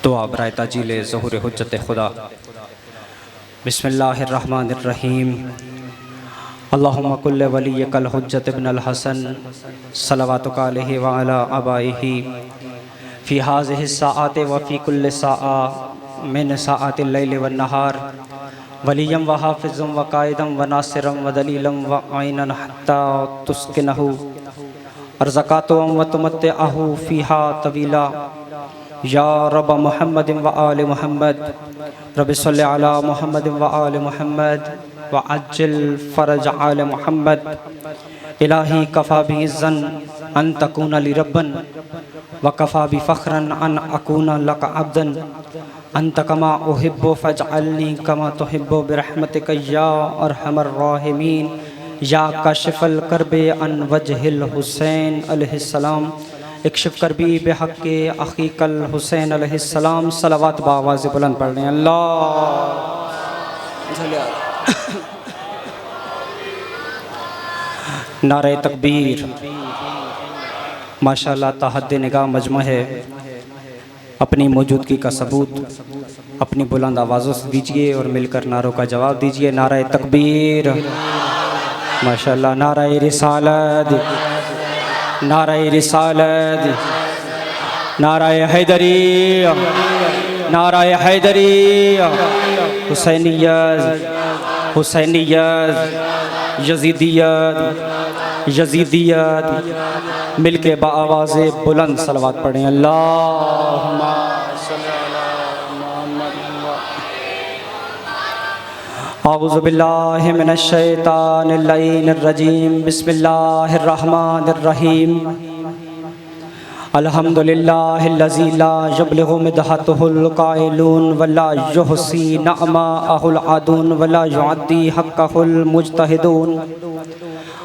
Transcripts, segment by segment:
दुआ बराए ताजील ज़हूर हुज्जत खुदा। बिस्मिल्लाहिर्रहमानिर्रहीम। अल्लाहुम्मा कुल्ले वलिय्यकल हुज्जत इब्नुल हसन सलवातुका अलैहि व अला आबाइही फ़ी हाज़िहि स्साअति व फ़ी कुल्लि साअ मिन साअतिल लैलि वन नहार वलिय्यम व हाफ़िज़म व काइदम व नासिरम व दलीलम व आइनन हत्ता तुस्किनहु अर्ज़क़ातुम व तुमत्तिअहु फ़ीहा तवीला या रब मुहम्मद व आले मुहम्मद रब्बि सल्लि अला मुहम्मद व आले मुहम्मद व अज्जिल फ़रज आले मुहम्मद। इलाही कफ़ा बिइज़्ज़न अन तकून ली रब्बन व कफ़ा बिफ़ख़्रन अन अकून लक अब्दन अंत कमा उहिब्बु फ़जअलनी कमा तुहिब्बु बिरहमतिक या अरहमर राहिमीन या काशिफ़ल कर्बे अन वजहिल हुसैन अलैहिस्सलाम इक्शिफ़ कर्बी बिहक़्क़ि अख़ीकल हुसैन अलैहिस्सलाम। सलावत बावाज़ बुलंद पढ़ लें। अल्लाह नारे तकबीर। माशाअल्लाह ताहद्दे निगाह मजमा है। अपनी मौजूदगी का सबूत अपनी बुलंद आवाज़ों से दीजिए और मिलकर नारों का जवाब दीजिए। नारे तकबीर। माशाअल्लाह। नारे रिसालत, नारे रिसालत, नारे हैदरी, नारे हैदरी, हुसैनियत, हुसैनियत, यज़ीदियत, यज़ीदियत। मिलके बाआवाज़ बुलंद सलवात पढ़ें। अल्लाहुम्मा सल्लि अला मुहम्मद। औज़ु बिल्लाहि मिनश शैतानिर रजीम। बिस्मिल्लाहिर रहमानिर रहीम। अल्हम्दुलिल्लाहिल्लज़ी ला यब्लुगु मिदहतुहुल क़ाइलून वला युहसी नअमाअहुल आदून वला युअद्दी हक़्क़हुल मुज्तहिदून।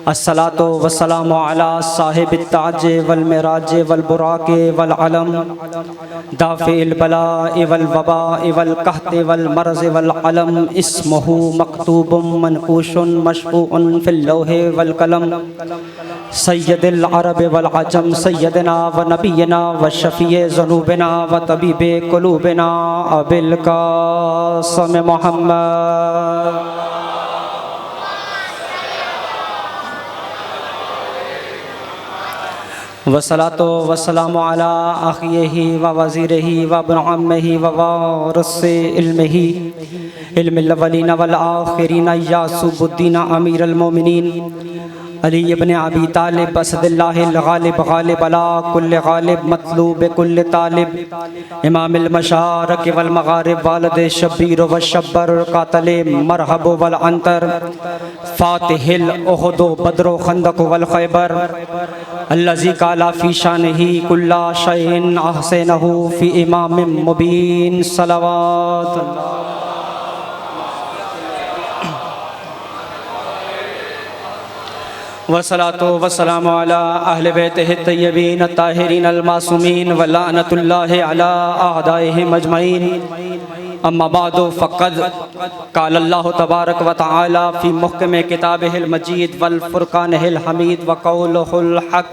अस्सलातु वस्सलामु अला साहिबित ताज वल मिराज वल बुराक वल अलम दाफ़िल बलाए वल वबाए वल कहत वल मर्ज़ वल अलम इस्मुहु मक्तूबुम मनकूशुन मशफ़ूउन फ़िल लौहे वल कलम सय्यदुल अरब वल अजम सय्यदना व नबियना व शफ़ीए ज़ुनूबिना व तबीबे क़ुलूबिना अबिल क़ासिम मुहम्मद। वसलातो वसलामु अला अख़ीही व वज़ीरिही व इब्न अम्मिही व वारिसे इल्मिही इल्मिल अव्वलीन वल आख़िरीन यासूबुद्दीन अमीरुल मोमिनीन अली इब्न अबी तालिब असदुल्लाहिल गालिब गालिब अला कुल्लि गालिब मतलूब कुल्लि तालिब इमामिल मशारिक़ वल मग़ारिब वालिद शब्बीर व शब्बर क़ातिल मरहब वल अंतर फ़ातिहिल उहद बद्र खंदक वल ख़ैबर अल्लज़ी क़ाला फ़ी शानिही कुल्ला शैइन अहसनहु फ़ी इमामिम मुबीन। सलावत। वसलातो वसलामु अला अहले बैतिहि तय्यबीन ताहिरीन अल मासूमीन व लानतुल्लाहि अला अअदाइहिम अजमईन। अम्मा बादु फ़क़द क़ालल्लाहु तबारक व तआला फ़ी मुहकम किताबिहिल मजीद वल फ़ुरक़ानिहिल हमीद व क़ौलुहुल हक़।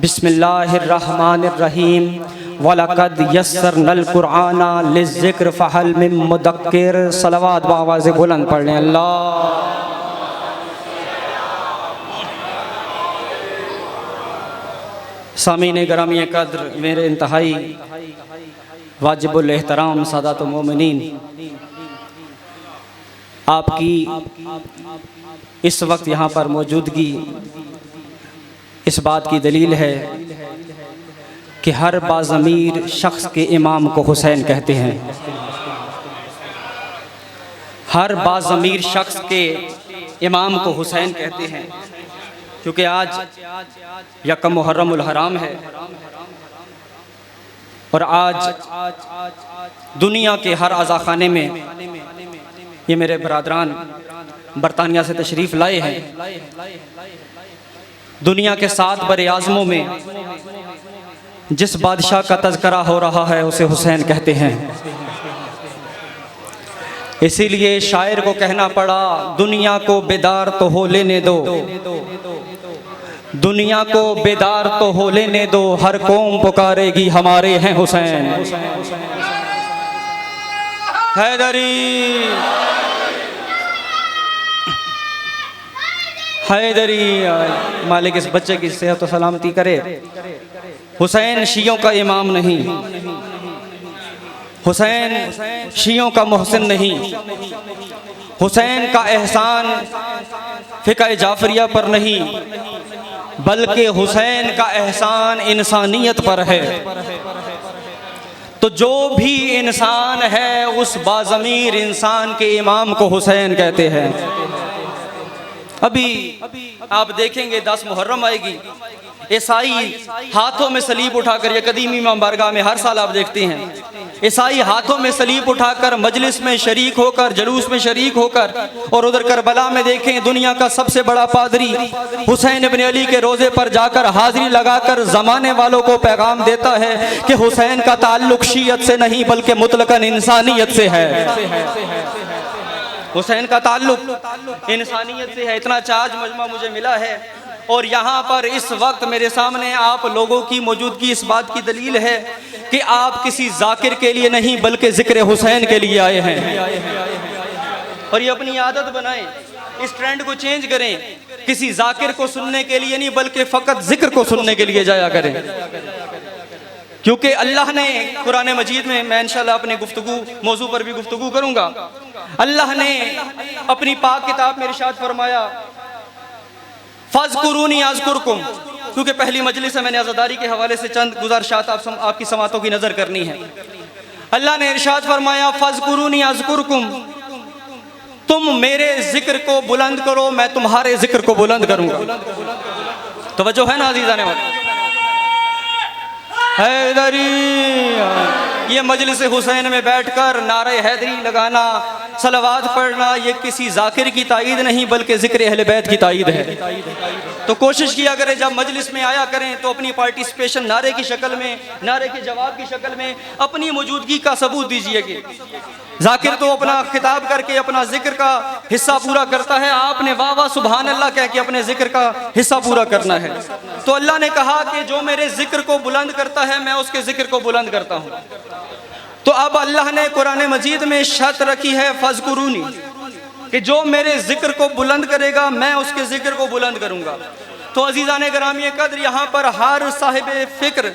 बिस्मिल्लाहिर रहमानिर रहीम। वलक़द यस्सरनल क़ुरआना लिज़्ज़िक्र फ़हल मिन मुदक्किर। सलावत बावाज़ बुलंद पढ़ लें। अल्लाह सामीन ग्रामी कद्र मेरे इंतहाई वाजिबुल एहतराम सादातुल मोमिनीन, आपकी इस वक्त यहाँ पर मौजूदगी इस बात की दलील है कि हर बाज़मीर शख्स के इमाम को हुसैन कहते हैं। हर बाज़मीर शख्स के इमाम को हुसैन कहते हैं क्योंकि आज यकम मुहर्रमुल हराम है और आज दुनिया के हर आज़ाखाने में ये मेरे बरादरान बरतानिया से तशरीफ़ लाए हैं। दुनिया के 7 बड़े आज़मों में जिस बादशाह का तज़किरा हो रहा है उसे हुसैन कहते हैं। इसीलिए शायर को कहना पड़ा, दुनिया को बेदार तो हो लेने दो, दुनिया को बेदार तो हो लेने दो, हर कौम पुकारेगी हमारे हैं हुसैन। हैदरी हैदरी। मालिक इस बच्चे की सेहत और सलामती करे। हुसैन शियों का इमाम नहीं, हुसैन शियों का मोहसिन नहीं, हुसैन का एहसान फ़िक़्ह जाफ़रिया पर नहीं, बल्कि हुसैन का एहसान इंसानियत पर है। तो जो भी इंसान है उस बाज़मीर इंसान के इमाम को हुसैन कहते हैं। अभी आप देखेंगे 10 मुहर्रम आएगी, ईसाई हाथों में सलीब उठाकर, ये कदीम इमाम बारगाह में हर साल आप देखते हैं, ईसाई हाथों में सलीब उठाकर मजलिस में शरीक होकर, जुलूस में शरीक होकर, और उधर करबला में देखें दुनिया का सबसे बड़ा पादरी हुसैन इब्न अली के रोज़े पर जाकर हाजिरी लगाकर ज़माने वालों को पैगाम देता है कि हुसैन का ताल्लुक शीयत से नहीं बल्कि मुतलकन इंसानियत से है। हुसैन का ताल्लुक इंसानियत से है। इतना चार्ज मजमा मुझे मिला है, और यहाँ पर इस वक्त मेरे सामने आप लोगों की मौजूदगी इस बात की दलील है कि आप किसी जाकिर के लिए नहीं बल्कि जिक्र हुसैन के लिए आए हैं। और ये अपनी आदत बनाएं, इस ट्रेंड को चेंज करें, किसी जाकिर को सुनने के लिए नहीं बल्कि फ़कत जिक्र को सुनने के लिए जाया करें। क्योंकि अल्लाह ने कुरान मजीद में, मैं इंशाल्लाह अपने गुफ्तगू मौजू पर भी गुफ्तगू करूँगा, अल्लाह ने अपनी पाक किताब में इरशाद फरमाया फ़ज़्कुरूनी अज़्कुरकुम, क्योंकि पहली मजलिस है, मैंने अज़ादारी के हवाले से चंद गुज़ारिशात आपकी समातों की नज़र करनी है। अल्लाह ने इरशाद फरमाया फ़ज़्कुरूनी अज़्कुरकुम, तुम मेरे जिक्र को बुलंद करो, मैं तुम्हारे जिक्र को बुलंद करूँगा। तवज्जो है ना अज़ीज़ान वतन? हैदरी, ये मजलिस हुसैन में बैठकर नारे हैदरी लगाना, सलवात पढ़ना, ये किसी जाकिर की ताईद नहीं बल्कि जिक्र अहले बैत की ताईद है। तो कोशिश किया करें जब मजलिस में आया करें तो अपनी पार्टिसिपेशन नारे की शक्ल में, नारे के जवाब की शक्ल में अपनी मौजूदगी का सबूत दीजिए कि जाकिर तो अपना खिताब करके अपना जिक्र का हिस्सा पूरा करता है, आपने वाह वाह सुभान अल्लाह कह के अपने जिक्र का हिस्सा पूरा करना है। तो अल्लाह ने कहा कि जो मेरे जिक्र को बुलंद करता है मैं उसके जिक्र को बुलंद करता हूँ। तो अब अल्लाह ने कुरान मजीद में शर्त रखी है फ़ज़्कुरूनी, कि जो मेरे जिक्र को बुलंद करेगा मैं उसके जिक्र को बुलंद करूँगा। तो अज़ीज़ान गिरामी कद्र, यहाँ पर हर साहिब फ़िक्र,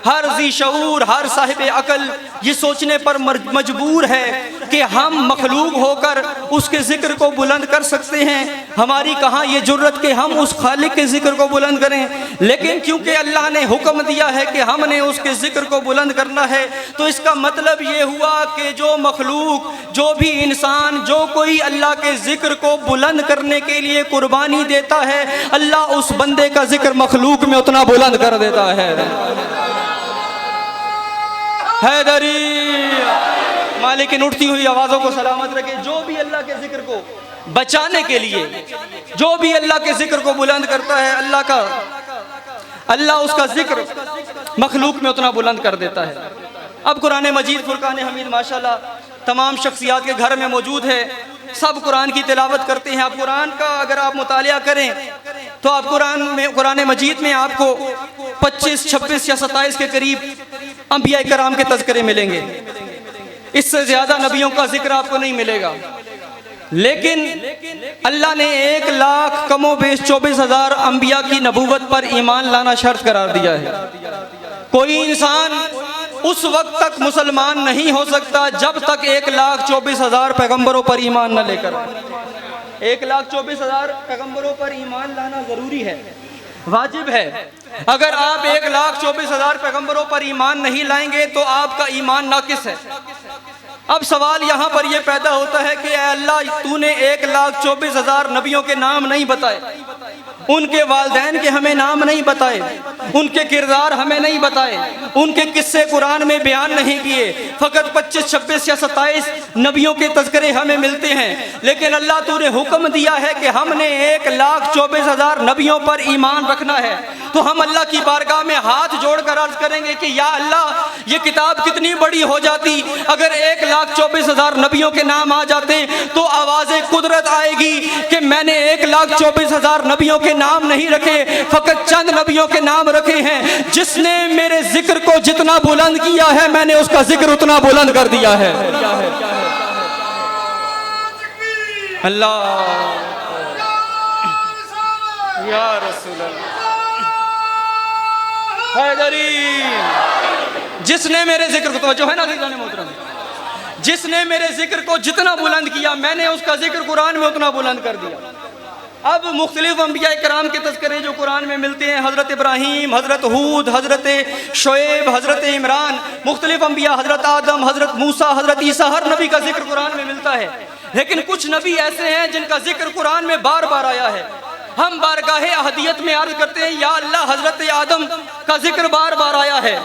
हर ज़ी शऊर, हर साहिब अकल ये सोचने पर मजबूर है कि हम मखलूक होकर उसके ज़िक्र को बुलंद कर सकते हैं। हमारी कहाँ ये जुर्रत कि हम उस खालिक के ज़िक्र को बुलंद करें। लेकिन क्योंकि अल्लाह ने हुक्म दिया है कि हमने उसके ज़िक्र को बुलंद करना है, तो इसका मतलब ये हुआ कि जो मखलूक, जो भी इंसान, जो कोई अल्लाह के ज़िक्र को बुलंद करने के लिए कुर्बानी देता है, अल्लाह उस बंदे का जिक्र मखलूक में उतना बुलंद कर देता है। हैदरी, मालिक इन उठती हुई आवाज़ों को सलामत रखे। जो भी अल्लाह के जिक्र को बचाने के लिए, जो भी अल्लाह के जिक्र को बुलंद करता है, अल्लाह उसका जिक्र मखलूक में उतना बुलंद कर देता है। अब कुरान मजीद फुरकान हमीद माशाल्लाह तमाम शख्सियात के घर में मौजूद है, सब कुरान की तिलावत करते हैं। आप कुरान का अगर आप मुतालिया करें तो आप कुरान मजीद में आपको 25, 26 या 27 के करीब अंबिया कराम के तज़किरे मिलेंगे। इससे ज़्यादा नबियों का जिक्र आपको नहीं मिलेगा। लेकिन अल्लाह ने 1 लाख कमो बेश 24,000 अंबिया की नबूवत पर ईमान लाना शर्त करार दिया है। कोई इंसान उस वक्त तक मुसलमान नहीं हो सकता जब तक 1,24,000 पैगंबरों पर ईमान न लेकर। 1,24,000 पैगंबरों पर ईमान लाना ज़रूरी है, वाजिब है। अगर आप 1,24,000 पैगंबरों पर ईमान नहीं लाएंगे तो आपका ईमान नाकिस है। अब सवाल यहाँ पर यह पैदा होता है कि अल्लाह, तूने 1,24,000 नबियों के नाम नहीं बताए, उनके वालदैन के हमें नाम नहीं बताए, उनके किरदार हमें नहीं बताए, उनके किस्से कुरान में बयान नहीं किए। फ़कत 25, 26 या 27 नबियों के तज़किरे हमें मिलते हैं। लेकिन अल्लाह तूने हुक्म दिया है कि हमने 1,24,000 नबियों पर ईमान रखना है। तो हम अल्लाह की बारगाह में हाथ जोड़कर अर्ज करेंगे कि या अल्लाह, ये किताब कितनी बड़ी हो जाती अगर 1,24,000 नबियों के नाम आ जाते, तो आवाज़े कुदरत आएगी कि मैंने 1,24,000 नबियों के नाम नहीं रखे, फकत चंद नबियों के नाम रखे हैं। जिसने मेरे जिक्र को जितना बुलंद किया है, मैंने उसका जिक्र उतना बुलंद कर दिया है। अल्लाह या रसूल अल्लाह। हैदरी जिसने मेरे जिक्र को, तवज्जो है ना मोहतरम, जिसने मेरे जिक्र को जितना बुलंद किया मैंने उसका जिक्र कुरान में उतना बुलंद कर दिया। अब मुख्तलिफ अंबिया कराम के तज़किरे जो कुरान में मिलते हैं, हज़रत इब्राहीम, हज़रत हूद, हज़रत शोएब, हज़रत इमरान, मुख्तलिफ अंबिया, हज़रत आदम, हज़रत मूसा, हज़रत ईसा, हर नबी का जिक्र कुरान में मिलता है। लेकिन कुछ नबी ऐसे हैं जिनका जिक्र कुरान में बार बार आया है। हम बारगाहे अहदियत में अर्ज करते हैं, या अल्लाह, हज़रत आदम का जिक्र बार बार आया है,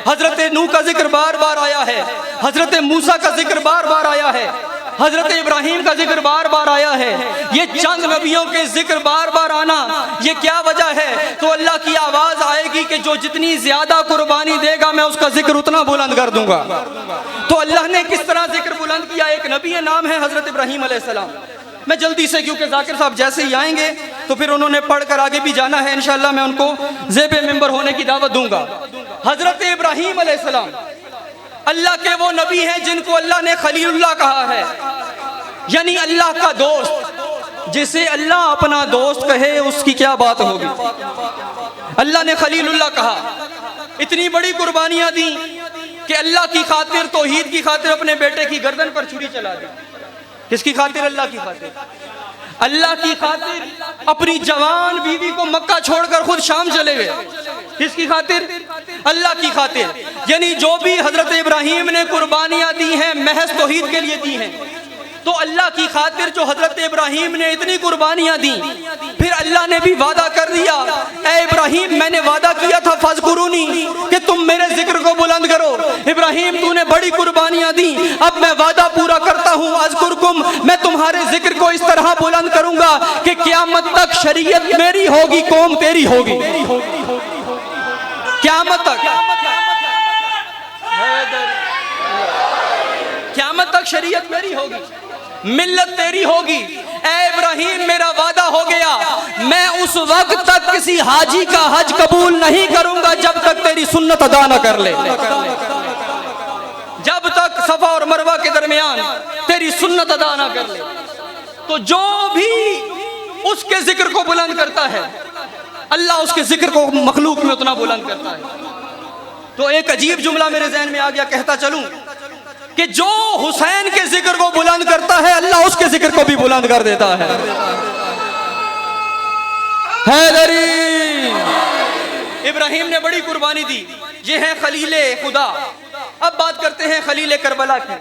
हज़रत नूह का जिक्र बार बार आया है, हज़रत मूसा का जिक्र बार बार आया है, हज़रत इब्राहीम का जिक्र बार बार आया है। ये चंद नबियों के जिक्र बार बार आना, ये क्या वजह है? तो अल्लाह की आवाज़ आएगी कि जो जितनी ज़्यादा कुर्बानी देगा मैं उसका जिक्र उतना बुलंद कर दूंगा। तो अल्लाह ने किस तरह जिक्र बुलंद किया? एक नबी नाम है हज़रत इब्राहीम अलैहिस्सलाम। मैं जल्दी से, क्योंकि जाकिर साहब जैसे ही आएंगे तो फिर उन्होंने पढ़कर आगे भी जाना है, इंशाअल्लाह मैं उनको ज़ेबे मिंबर होने की दावत दूंगा। हज़रत इब्राहीम अलैहिस्सलाम अल्लाह के वो नबी हैं जिनको अल्लाह ने खलीलुल्लाह कहा है, यानी अल्लाह का दोस्त। जिसे अल्लाह अपना दोस्त कहे उसकी क्या बात होगी। अल्लाह ने खलीलुल्लाह कहा, इतनी बड़ी कुर्बानियां दी कि अल्लाह की खातिर, तौहीद की खातिर अपने बेटे की गर्दन पर छुरी चला दी। किसकी खातिर? अल्लाह की खातिर। अल्लाह की खातिर अपनी जवान बीवी को मक्का छोड़कर खुद शाम चले गए। किसकी खातिर? अल्लाह की खातिर। यानी जो भी हजरत इब्राहीम ने कुर्बानियां दी हैं महज तौहीद के लिए दी हैं। तो अल्लाह की खातिर जो हजरत इब्राहीम ने इतनी कुर्बानियां दी, फिर अल्लाह ने भी वादा कर दिया, ए इब्राहीम मैंने वादा किया था फज़कुरूनी, कि तुम मेरे जिक्र को बुलंद करो। इब्राहीम तूने बड़ी कुर्बानियां दी, अब मैं वादा पूरा करता हूँ, अज़कुरकुम, मैं तुम्हारे जिक्र को इस तरह बुलंद करूंगा कि क़यामत तक शरीयत मेरी होगी, कौम तेरी होगी। क़यामत तक, क़यामत तक शरीयत मेरी होगी, मिल्लत तेरी होगी। ऐ इब्राहीम मेरा वादा हो गया, मैं उस वक्त तक किसी हाजी का हज कबूल नहीं करूंगा जब तक तेरी सुन्नत अदा न कर ले। जब तक सफा और मरवा के दरमियान तेरी सुन्नत अदा न कर ले। तो जो भी उसके जिक्र को बुलंद करता है, अल्लाह उसके जिक्र को मखलूक में उतना बुलंद करता है। तो एक अजीब जुमला मेरे ज़हन में आ गया, कहता चलूं कि जो हुसैन के जिक्र को बुलंद करता है अल्लाह उसके जिक्र को भी बुलंद कर देता है। हैदरी इब्राहीम ने बड़ी कुर्बानी दी, ये है खलीले खुदा। अब बात करते हैं खलीले करबला की।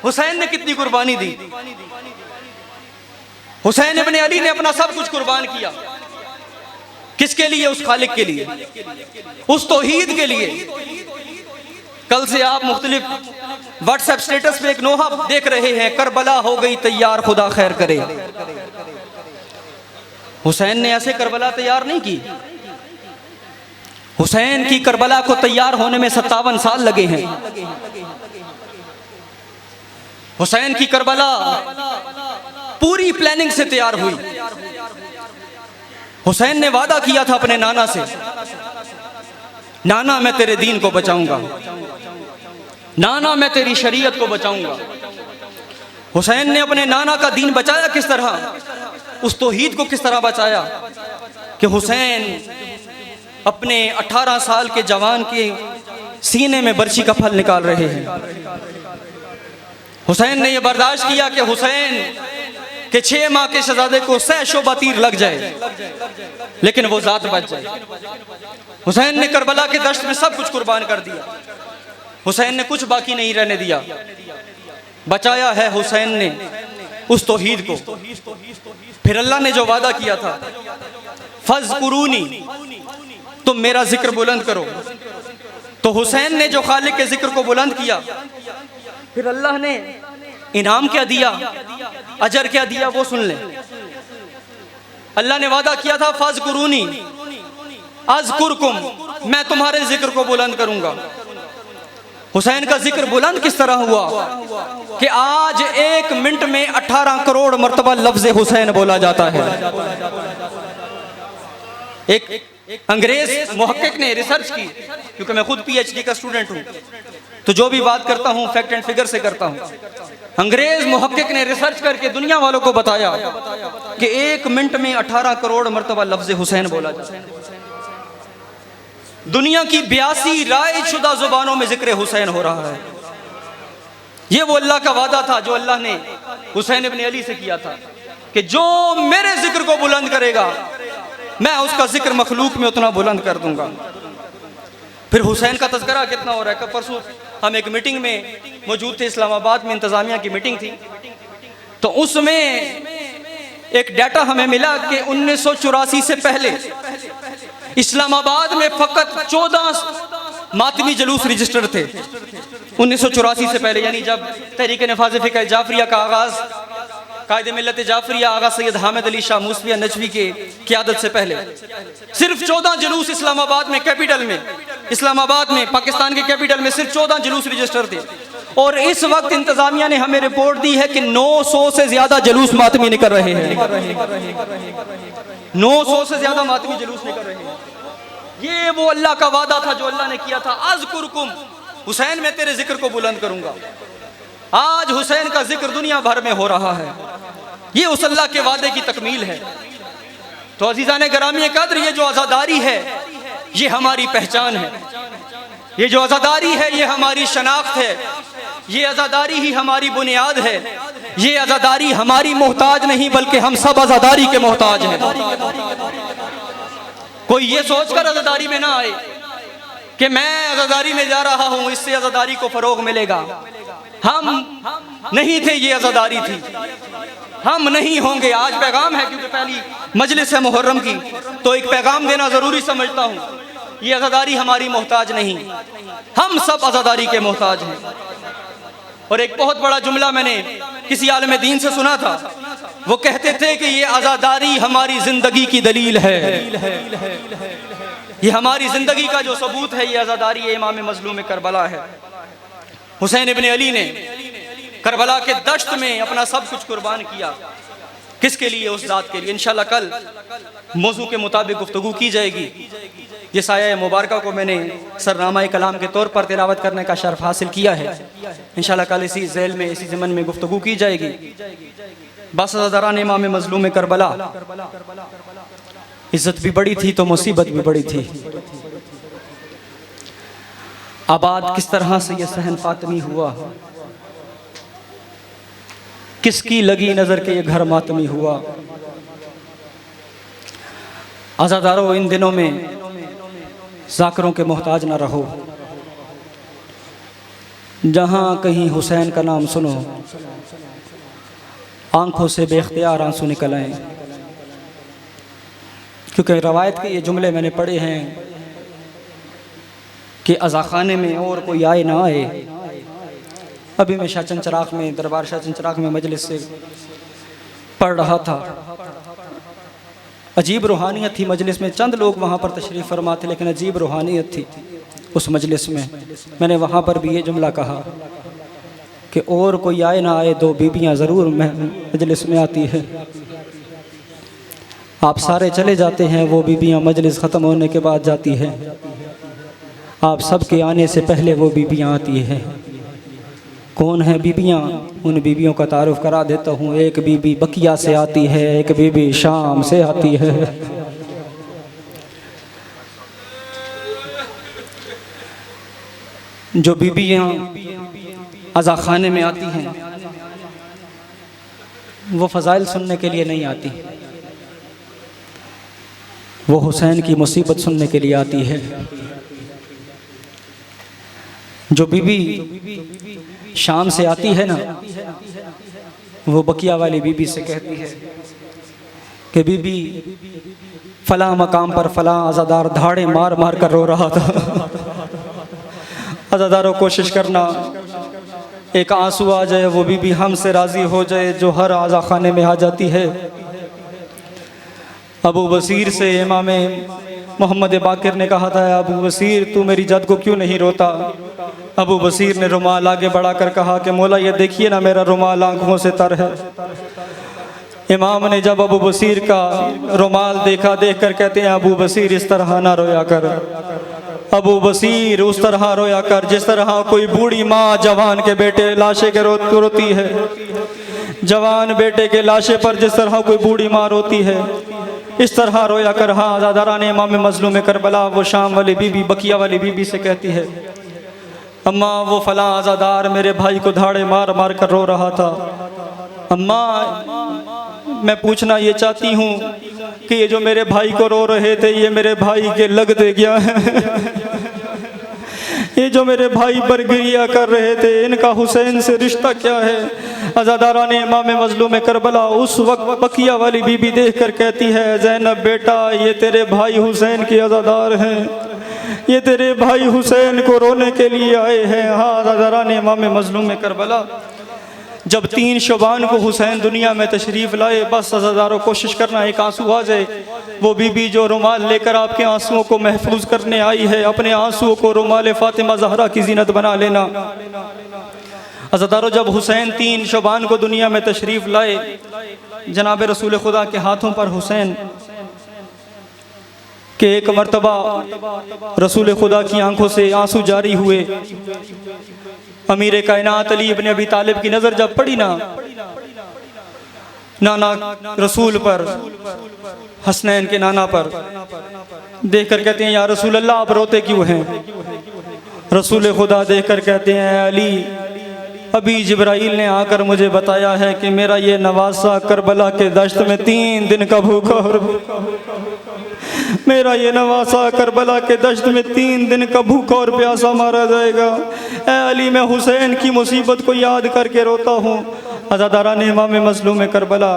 हुसैन ने कितनी कुर्बानी दी? हुसैन इब्ने अली ने अपना सब कुछ कुर्बान किया। किसके लिए? उस खालिक के लिए, उस तौहीद के लिए। कल से आप मुख्तलिफ व्हाट्सएप स्टेटस पे एक नोहा देख रहे हैं, करबला हो गई तैयार खुदा खैर करे। हुसैन ने ऐसे करबला तैयार नहीं की। हुसैन की करबला को तैयार होने में 57 साल लगे हैं। हुसैन की करबला पूरी प्लानिंग से तैयार हुई। हुसैन ने वादा किया था अपने नाना से, नाना मैं तेरे दीन को बचाऊंगा, नाना मैं तेरी शरीयत को बचाऊंगा। हुसैन ने अपने नाना का दीन बचाया किस तरह? उस तौहीद को किस तरह बचाया कि हुसैन अपने 18 साल के जवान के सीने में बर्छी का फल निकाल रहे हैं। हुसैन ने यह बर्दाश्त किया कि हुसैन के 6 माह के शहजादे को 100 शोबा तीर लग जाए लेकिन वो जात बच जाए। हुसैन ने करबला के दश्त में सब कुछ कुर्बान कर दिया। हुसैन ने कुछ बाकी नहीं रहने दिया। बचाया है हुसैन ने उस तौहीद को। फिर अल्लाह ने जो वादा किया था, फज़कुरूनी, तुम मेरा जिक्र बुलंद करो। तो हुसैन ने जो खालिक के जिक्र को बुलंद किया, फिर अल्लाह ने इनाम क्या दिया, अजर क्या दिया, वो सुन ले। अल्लाह ने वादा किया था, फज़कुरूनी अज़कुरकुम, मैं तुम्हारे जिक्र को बुलंद करूंगा। हुसैन का जिक्र बुलंद किस तरह हुआ कि आज 1 मिनट में 18 करोड़ मर्तबा लफ्ज़ हुसैन बोला जाता है। एक अंग्रेज मुहक्किक ने रिसर्च की, क्योंकि मैं खुद PhD का स्टूडेंट हूँ, तो तो जो भी बात करता हूँ फैक्ट एंड फिगर से करता हूँ। अंग्रेज मुहक्किक ने रिसर्च करके दुनिया वालों को बताया कि 1 मिनट में 18 करोड़ मरतबा लफ्ज़ हुसैन बोला जाता है। दुनिया की 82 राय शुदा जुबानों में जिक्र हुसैन हो रहा है। ये वो अल्लाह का वादा था जो अल्लाह ने हुसैन इब्न अली से किया था कि जो मेरे जिक्र को बुलंद करेगा मैं उसका जिक्र मखलूक में उतना बुलंद कर दूंगा। फिर हुसैन का तज़किरा कितना हो रहा है। परसों हम एक मीटिंग में मौजूद थे, इस्लामाबाद में इंतज़ामिया की मीटिंग थी, तो उसमें एक डाटा हमें मिला कि 1984 से पहले इस्लामाबाद में फ़कत 14 मातमी जुलूस रजिस्टर थे। 1984 से पहले, यानी जब तहरीक नफाज़ फ़िक़्ह जाफ़रिया का आगाज़, कायदे मिल्लत जाफ़रिया आगा सैयद हामिद अली शाह मूसवी नजवी के क़ियादत से पहले सिर्फ 14 जुलूस इस्लामाबाद में, कैपिटल में, इस्लामाबाद में, पाकिस्तान के कैपिटल में सिर्फ 14 जुलूस रजिस्टर थे। और इस वक्त इंतज़ामिया ने हमें रिपोर्ट दी है कि 900 से ज़्यादा जुलूस मातमी निकल रहे हैं। 900 से ज़्यादा मातमी जुलूस निकल रहे हैं। ये वो अल्लाह का वादा था जो अल्लाह ने किया था, अज़कुरुकुम, हुसैन मैं तेरे जिक्र को बुलंद करूंगा। आज हुसैन का जिक्र दुनिया भर में हो रहा है। ये उस अल्लाह के वादे की तकमील है। तो अज़ीज़ान गिरामी कद्र, ये जो आज़ादारी है ये हमारी पहचान है, ये जो आज़ादारी है ये हमारी शनाख्त है, ये आज़ादारी ही हमारी बुनियाद है। ये आज़ादारी हमारी मोहताज नहीं बल्कि हम सब आज़ादारी के मोहताज हैं। कोई ये सोचकर आज़ादारी में ना आए कि मैं आज़ादारी में जा रहा हूँ इससे आज़ादारी को फ़रोग मिलेगा। हम नहीं थे, ये आज़ादारी थी, हम नहीं होंगे। आज पैगाम है, क्योंकि पहली मजलिस है मुहर्रम की, तो एक पैगाम देना ज़रूरी समझता हूँ। ये आज़ादारी हमारी मोहताज नहीं, हम सब आज़ादारी के मोहताज हैं। और एक बहुत बड़ा जुमला मैंने किसी आलिम दीन से सुना था, वो कहते थे कि ये आज़ादारी हमारी ज़िंदगी की दलील है, ये हमारी ज़िंदगी का जो सबूत है, ये आज़ादारी है। इमाम मज़लूम करबला है हुसैन इब्न अली ने करबला के दश्त में अपना सब कुछ कुर्बान किया। किसके लिए? उस ज़ात के लिए। इंशाल्लाह कल मौजू के मुताबिक गुफ्तगू की जाएगी। ये साया मुबारका को मैंने सरनामा कलाम के तौर पर तिलावत करने का शर्फ हासिल किया है। इंशाल्लाह कल इसी ज़ैल में, इसी ज़मन में गुफ्तगू की जाएगी। बस दरान इमाम मज़लूम करबला, इज़्ज़त भी बड़ी थी तो मुसीबत भी बड़ी थी। आबाद किस तरह से ये सहन फातमी हुआ, किसकी लगी नज़र के ये घर मातमी हुआ। आज़ादारों, इन दिनों में ज़ाकिरों के मोहताज ना रहो। जहाँ कहीं हुसैन का नाम सुनो आंखों से बेख्तियार आंसू निकल आए। क्योंकि रवायत के ये जुमले मैंने पढ़े हैं कि अज़ाखाने में और कोई आए ना आए। अभी मैं शाहचंद चराग में, दरबार शाहचंद चराग में मजलिस से पढ़ रहा था। अजीब रूहानियत थी मजलिस में। चंद लोग वहाँ पर तशरीफ़ फरमा थे, लेकिन अजीब रूहानियत थी उस मजलिस में। मैंने वहाँ पर भी ये जुमला कहा कि और कोई आए ना आए, 2 बीबियाँ ज़रूर मजलिस में आती है। आप सारे चले जाते हैं, वो बीबियाँ मजलिस ख़त्म होने के बाद जाती है। आप सबके आने से पहले वो बीबियाँ आती हैं। कौन है बीबियाँ? उन बीबियों का तारुफ करा देता हूँ। एक बीबी बकिया से आती है, एक बीबी शाम से आती है। जो बीबियाँ अज़ाखाने में आती हैं वो फ़ज़ाइल सुनने के लिए नहीं आती, वो हुसैन की मुसीबत सुनने के लिए आती है। जो बीबी शाम से आती है ना, वो बकिया वाली बीबी से कहती है कि बीबी फलां मकाम पर फलां आज़ादार धाड़े मार मार कर रो रहा था। आज़ादारों, कोशिश करना एक आंसू आ जाए, वो बीबी हमसे राज़ी हो जाए जो हर आज़ा खाने में आ जाती है। अबू बसीर से इमाम मोहम्मद बाकिर ने कहा था, अबू बसीर तू मेरी जद को क्यों नहीं रोता? अबू बसीर ने रुमाल आगे बढ़ाकर कहा कि मौला ये देखिए ना, मेरा रुमाल आंखों से तर है। इमाम ने जब अबू बसीर का रुमाल देखा, देख कर कहते हैं, अबू बसीर इस तरह ना रोया कर, अबू बसीर उस तरह रोया कर जिस तरह कोई बूढ़ी माँ जवान के बेटे लाशे के रोती है। जवान बेटे के लाशे पर जिस तरह कोई बूढ़ी माँ रोती है, इस तरह रोया कर। हाँ, आज़ादारान इमाम मज़लूम करबला वो शाम वाली बीबी, बकिया वाली बीबी से कहती है, अम्मा वो फलां आज़ादार मेरे भाई को धाड़े मार मार कर रो रहा था। अम्मा मैं पूछना ये चाहती हूँ कि ये जो मेरे भाई को रो रहे थे, ये मेरे भाई के लग दे गया है। ये जो मेरे भाई बरगिरिया कर रहे थे, इनका हुसैन से रिश्ता क्या है? अज़ादारान इमाम मज़लूम करबला उस वक्त बकिया वाली बीबी देख कर कहती है, ज़ैनब बेटा ये तेरे भाई हुसैन के अज़ादार हैं, ये तेरे भाई हुसैन को रोने के लिए आए हैं। हाँ, अज़ादारान इमाम मज़लूम करबला जब 3 शबान को हुसैन दुनिया में तशरीफ़ लाए, बस अज़ादारों कोशिश करना एक आंसू आ जाए। वो बीबी जो रुमाल लेकर आपके आंसुओं को महफूज करने आई है, अपने आंसुओं को रुमाल फ़ातिमा ज़हरा की ज़ीनत बना लेना। अज़ादारों जब हुसैन 3 शबान को दुनिया में तशरीफ़ लाए, जनाब रसूल खुदा के हाथों पर हुसैन के एक मर्तबा रसूल खुदा की आंखों से आंसू जारी हुए। अमीर कायनात अली इब्न अबी तालिब की नज़र जब पड़ी ना नाना रसूल पर, हसनैन के नाना पर, देखकर कहते हैं, या रसूल अल्लाह आप रोते क्यों हैं? रसूल खुदा देखकर कहते हैं, अली अभी जिब्राइल ने आकर मुझे बताया है कि मेरा ये नवासा करबला के दश्त में 3 दिन का भूखा और मेरा ये नवासा करबला के दश्त में 3 दिन का भूखा और प्यासा मारा जाएगा। ऐ अली मैं हुसैन की मुसीबत को याद करके रोता हूँ। अज़ादारान इमाम मज़लूम करबला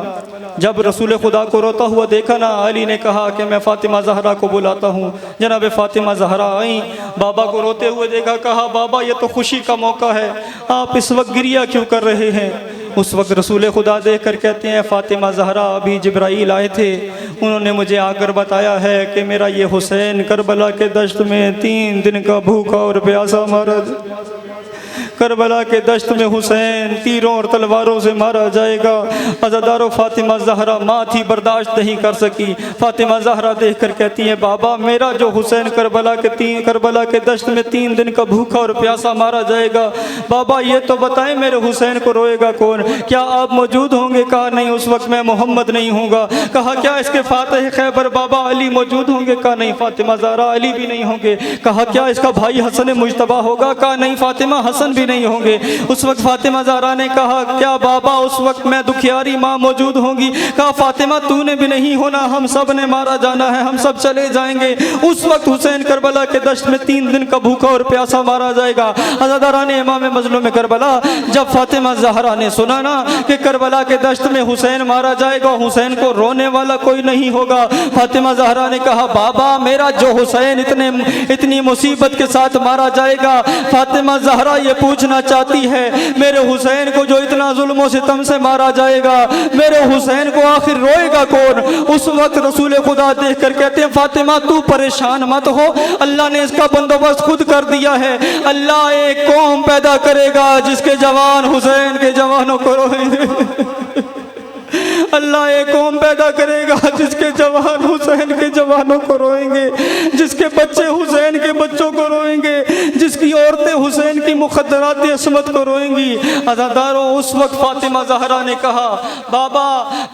जब रसूल खुदा को रोता हुआ देखा ना, अली ने कहा कि मैं फ़ातिमा ज़हरा को बुलाता हूँ। जनाब फ़ातिमा ज़हरा आई, बाबा को रोते हुए देखा, कहा बाबा ये तो खुशी का मौका है, आप इस वक्त गिरिया क्यों कर रहे हैं? उस वक्त रसूल खुदा देख कर कहते हैं, फ़ातिमा ज़हरा अभी जिब्राइल आए थे, उन्होंने मुझे आकर बताया है कि मेरा ये हुसैन करबला के दश्त में 3 दिन का भूखा और प्यासा मारा, करबला के दश्त में हुसैन तीरों और तलवारों से मारा जाएगा। अज़ादारों फ़ातिमा ज़हरा माँ थी, बर्दाश्त नहीं कर सकी। फ़ातिमा ज़हरा देख कर कहती है, बाबा मेरा जो हुसैन करबला के दश्त में 3 दिन का भूखा और प्यासा मारा जाएगा, बाबा ये तो बताएं मेरे हुसैन को रोएगा कौन? क्या आप मौजूद होंगे? कहा नहीं, उस वक्त मैं मोहम्मद नहीं होगा। कहा क्या इसके फ़ातिह खैबर बाबा अली मौजूद होंगे? कहा नहीं, फ़ातिमा ज़हरा अली भी नहीं होंगे। कहा क्या इसका भाई हसन मुजतबा होगा? कहा नहीं, फ़ातिमा हसन भी नहीं होंगे। उस वक्त फ़ातिमा ज़हरा ने कहा क्या बाबा उस वक्त मैं दुखियारी माँ मौजूद होंगी? कहा फ़ातिमा तूने भी नहीं होना, हम सब ने मारा जाना है, हम सब चले जाएंगे। उस वक्त हुसैन करबला के दश्त में 3 दिन का भूखा और प्यासा मारा जाएगा। अज़ादारान इमाम मज़लूम करबला जब फ़ातिमा ज़हरा ने सुना ना कि करबला के दश्त में हुसैन मारा जाएगा, हुसैन को रोने वाला कोई नहीं होगा, फ़ातिमा ज़हरा ने कहा बाबा मेरा जो हुसैन इतनी मुसीबत के साथ मारा जाएगा, फ़ातिमा ज़हरा ये पूछना चाहती है मेरे हुसैन को जो इतना जुल्म सितम से मारा जाएगा, मेरे हुसैन को आखिर रोएगा कौन? उस वक्त रसूल खुदा देख कर कहते हैं, फ़ातिमा तू परेशान मत हो, अल्लाह ने इसका बंदोबस्त खुद कर दिया है। अल्लाह एक कौम पैदा करेगा जिसके जवान हुसैन के जवानों को रोएंगे। अल्लाह एक कौम पैदा करेगा जिसके जवान हुसैन के जवानों को रोएंगे, जिसके बच्चे हुसैन के बच्चों को रोएंगे, जिसकी औरतें हुसैन की मुखद्दरात असमत को रोएंगी। अज़ादारों उस वक्त फ़ातिमा ज़हरा ने कहा बाबा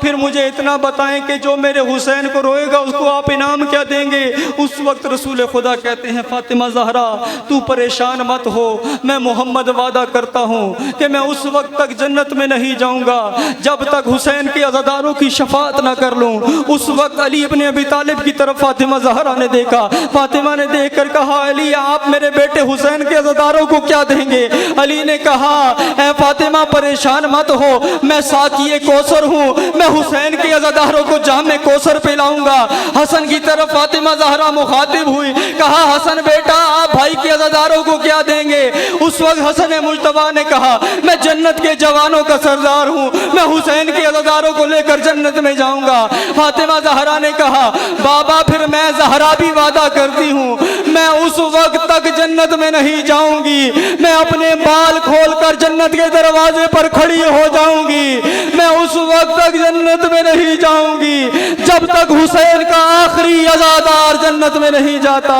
फिर मुझे इतना बताएं कि जो मेरे हुसैन को रोएगा उसको आप इनाम क्या देंगे? उस वक्त रसूल खुदा कहते हैं फ़ातिमा ज़हरा तू परेशान मत हो, मैं मोहम्मद वादा करता हूँ कि मैं उस वक्त तक जन्नत में नहीं जाऊँगा जब तक हुसैन के अज़ादारों की शफाअत ना कर लूँ। उस वक्त अली इब्न अबी तालिब की तरफ फ़ातिमा ज़हरा ने देखा, फ़ातिमा ने देख कर कहा अली आप मेरे बेटे हुसैन के अज़ादारों को क्या देंगे? अली ने कहा ऐ फ़ातिमा परेशान मत हो, मैं साक़िए कौसर हूँ, मैं हुसैन के अज़ादारों को जाम कौसर पिलाऊंगा। हसन की तरफ फ़ातिमा ज़हरा मुखातिब हुई, कहा हसन बेटा आप भाई के अज़ादारों को क्या देंगे? उस वक्त हसन मुजतबा ने कहा मैं जन्नत के जवानों का सरदार हूँ, मैं हुसैन के अज़ादारों को लेकर जन्नत में जाऊंगा। फातिमा ज़हरा ने कहा, बाबा फिर मैं ज़हरा भी वादा करती हूँ, मैं उस वक्त तक जन्नत में नहीं जाऊंगी, मैं अपने बाल खोलकर जन्नत के दरवाजे पर खड़ी हो जाऊंगी। मैं उस वक्त तक जन्नत में नहीं जाऊंगी जब तक हुसैन का आखिरी अज़ादार जन्नत में नहीं जाता।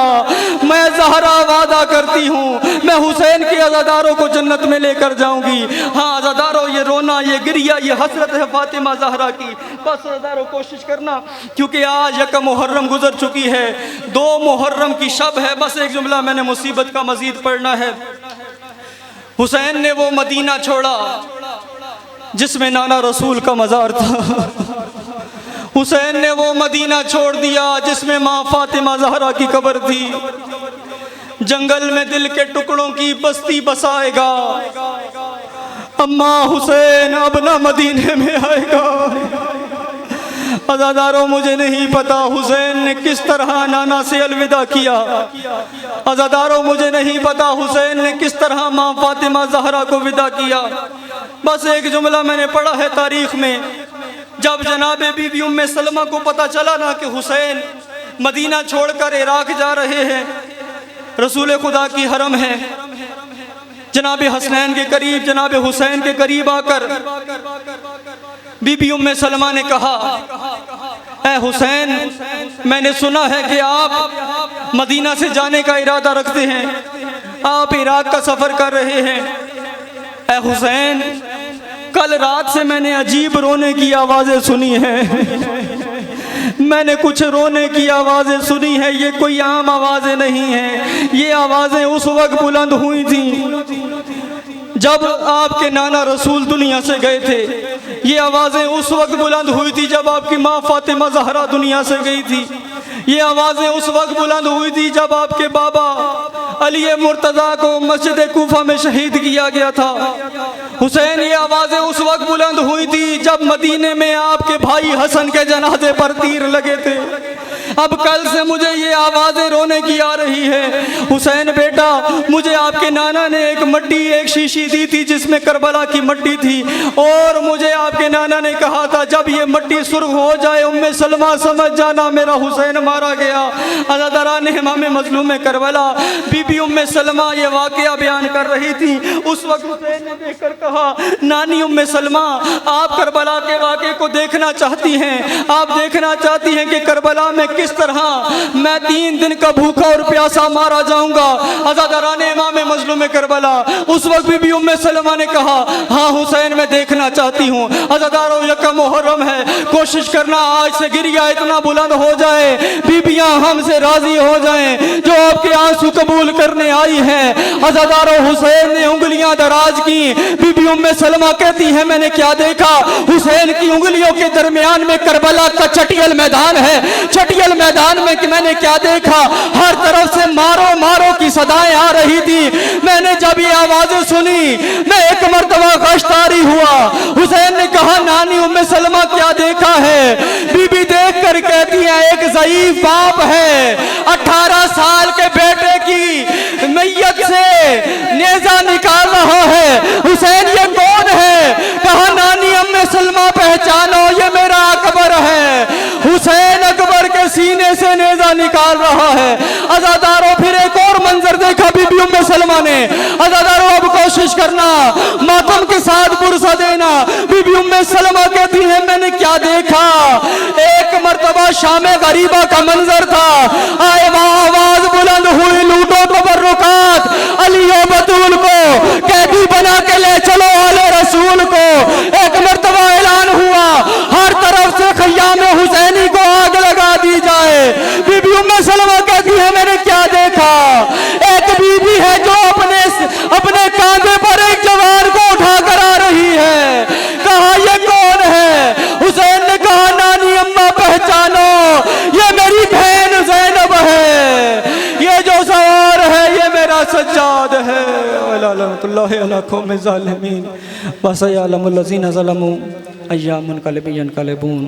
मैं ज़हरा वादा करती हूँ, मैं हुसैन के अज़ादारों को जन्नत में लेकर जाऊंगी। हाँ अज़ादारों, ये रोना, ये गिरिया, ये हसरत है फातिमा ज़हरा की। बस अज़ादारों कोशिश करना, क्योंकि आज 1 मुहर्रम गुजर चुकी है, 2 मुहर्रम की शब है। बस एक जुमला मैंने मुसीबत का मजीद पढ़ना है। हुसैन ने वो मदीना छोड़ा जिसमें नाना रसूल का मज़ार था। हुसैन ने वो मदीना छोड़ दिया जिसमें माँ फातिमा ज़हरा की कब्र थी। जंगल में दिल के टुकड़ों की बस्ती बसाएगा, अम्मा हुसैन अब ना मदीने में आएगा। अज़ादारों, मुझे नहीं पता हुसैन ने किस तरह नाना से अलविदा किया। अज़ादारों, मुझे नहीं पता हुसैन ने किस तरह माँ फातिमा ज़हरा को विदा किया। बस एक जुमला मैंने पढ़ा है तारीख में, जब जनाब बीबी उम्मे सलमा को पता चला ना कि हुसैन मदीना छोड़कर इराक जा रहे हैं, रसूल खुदा की हरम है, जनाब हसनैन के करीब, जनाब हुसैन के करीब आकर बीबी उम्मे सलमा ने कहा, ऐ हुसैन, मैंने सुना है कि आप मदीना से जाने का इरादा रखते हैं, आप इराक का सफ़र कर रहे हैं। ऐ हुसैन, कल रात से मैंने अजीब रोने की आवाज़ें सुनी हैं। मैंने कुछ रोने की आवाज़ें सुनी है, ये कोई आम आवाज़ें नहीं हैं। ये आवाज़ें उस वक्त बुलंद हुई थी जब आपके नाना रसूल दुनिया से गए थे। ये आवाज़ें उस वक्त बुलंद हुई थी जब आपकी माँ फातिमा ज़हरा दुनिया से गई थी। ये आवाज़ें उस वक्त बुलंद हुई थी जब आपके बाबा अली मुर्तज़ा को मस्जिद कूफा में शहीद किया गया था। हुसैन, ये आवाज़ें उस वक्त बुलंद हुई थी जब मदीने में आपके भाई हसन के जनाजे पर तीर लगे थे। अब कल से मुझे ये आवाज़ें रोने की आ रही है। हुसैन बेटा, मुझे आपके नाना ने एक मट्टी, एक शीशी दी थी जिसमें करबला की मट्टी थी, और मुझे आपके नाना ने कहा था जब ये मट्टी सुर्ख हो जाए उम्मे सलमा समझ जाना मेरा हुसैन मारा गया। अज़ादारान इमाम मज़लूम करबला बीबी उम्मे सलमा ये वाक़या बयान कर रही थी। उस वक्त हुसैन ने देखकर कहा, नानी उम्मे सलमा, आप करबला के वाक़े को देखना चाहती हैं, आप देखना चाहती हैं कि करबला में किस तरह मैं 3 दिन का भूखा और प्यासा मारा जाऊंगा। अज़ादारान इमाम मज़लूम करबला उस वक्त बीबी उम्मे सलमा ने कहा, हाँ हुसैन, मैं देखना चाहती हूँ। अज़ादारों, 1 मुहर्रम है, कोशिश करना आज से गिरिया इतना बुलंद हो जाए, बीबियां हमसे राजी हो जाएं जो आपके आंसू कबूल करने आई हैं। अज़ादारों, हुसैन ने उंगलियां दराज की। बीबी उम्मे सलमा कहती है, मैंने क्या देखा? हुसैन की उंगलियों के दरमियान में करबला का चटियल मैदान है। चटियल मैदान में कि मैंने क्या देखा? हर तरफ से मारो मारो की सदाएं आ रही थी। मैंने जब ये आवाजें सुनी, मैं एक मर्तबा गश्तारी हुआ। हुसैन ने कहा, नानी उम्मे सलमा क्या देखा है? बीबी देख कर कहती है, एक ज़ईफ बाप है, 18 साल के बेटे की मैयत से नेज़ा निकाल रहा है। हुसैन, ये कौन है? कहा, नानी उम्मे सलमा पहचानो, ये मेरा अकबर है। हुसैन अकबर के सीने से नेज़ा निकाल रहा है। अज़ादारों, फिर एक और मंजर देखा बीबी उम्मे सलमा ने। अज़ादारों, अब कोशिश करना, मातम के साथ पुरसा देना। बीबी उम्मे सलमा कहती है, मैंने क्या देखा? एक मर्तबा शामे गरीबा का मंजर था। आए वहां आवाज बुलंद हुई, लूटो तबर्रुकात, अली और बतूल को कैदी बना के ले चलो आले रसूल को। एक मर्तबा ऐलान हुआ, हर तरफ से खयाम हुसैनी को आग लगा दी जाए। बीबी उम्मे सलमा कहती है, मैंने क्या देखा? एक बीबी है जो अपने कांधे पर एक जवान को उठा कर आ रही है। कहा, ये कौन है? हुसैन ने कहा, नानी अम्मा पहचानो, ये मेरी बहन ज़ैनब है। ये जो सवार है ये मेरा सज्जाद है। लानतुल्लाहि अला कौम ज़ालिमीन व सयअलमुल लज़ीना ज़लमू अय्यामुन कलबी यनकलबून।